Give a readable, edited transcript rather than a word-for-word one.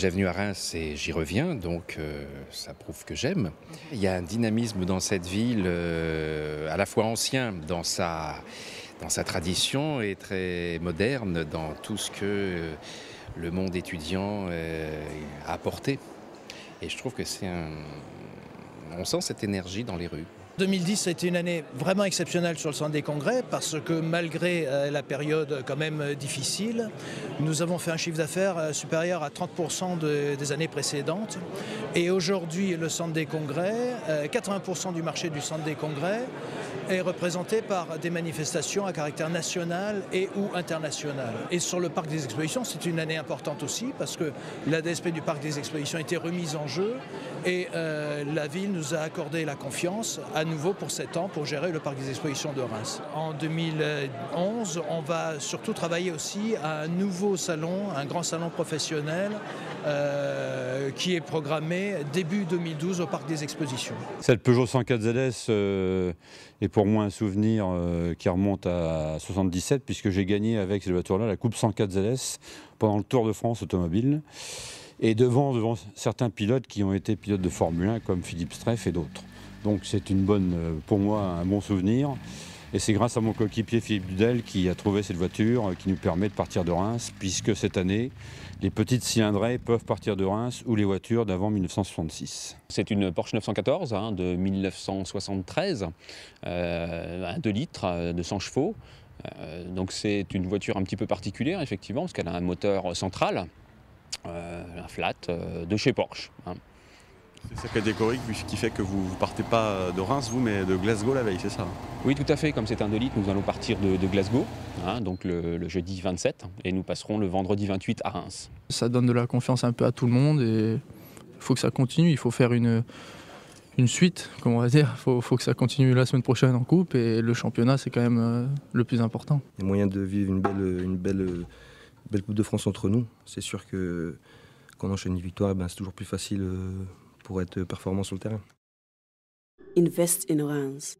déjà venu à Reims et j'y reviens, donc ça prouve que j'aime. Il y a un dynamisme dans cette ville, à la fois ancien dans sa tradition et très moderne dans tout ce que le monde étudiant a apporté. Et je trouve que on sent cette énergie dans les rues. 2010 a été une année vraiment exceptionnelle sur le centre des congrès parce que malgré la période quand même difficile, nous avons fait un chiffre d'affaires supérieur à 30% des années précédentes. Et aujourd'hui, le centre des congrès, 80% du marché du centre des congrès est représenté par des manifestations à caractère national et ou international. Et sur le parc des expositions, c'est une année importante aussi parce que l'ADSP du parc des expositions a été remise en jeu et la ville nous a accordé la confiance à nouveau pour 7 ans pour gérer le parc des expositions de Reims. En 2011, on va surtout travailler aussi à un nouveau salon, un grand salon professionnel qui est programmé début 2012 au parc des expositions. Cette Peugeot 104 ZS est pour moi un souvenir qui remonte à 77 puisque j'ai gagné avec cette voiture-là la Coupe 104 ZS pendant le Tour de France automobile et devant certains pilotes qui ont été pilotes de Formule 1 comme Philippe Streff et d'autres. Donc c'est pour moi un bon souvenir et c'est grâce à mon coéquipier Philippe Dudel qui a trouvé cette voiture qui nous permet de partir de Reims puisque cette année les petites cylindrées peuvent partir de Reims ou les voitures d'avant 1966. C'est une Porsche 914 de 1973, un 2 litres de 100 chevaux. Donc c'est une voiture un petit peu particulière effectivement parce qu'elle a un moteur central, un flat de chez Porsche. C'est ça catégorique qui fait que vous ne partez pas de Reims, vous, mais de Glasgow la veille, c'est ça? Oui, tout à fait. Comme c'est un 2 litres, nous allons partir de Glasgow, donc le jeudi 27, et nous passerons le vendredi 28 à Reims. Ça donne de la confiance un peu à tout le monde et il faut que ça continue. Il faut faire une suite, comme on va dire. Il faut que ça continue la semaine prochaine en coupe et le championnat, c'est quand même le plus important. Il y a moyen de vivre une belle Coupe de France entre nous. C'est sûr que quand on enchaîne une victoire, c'est toujours plus facile pour être performant sur le terrain. Invest in Reims.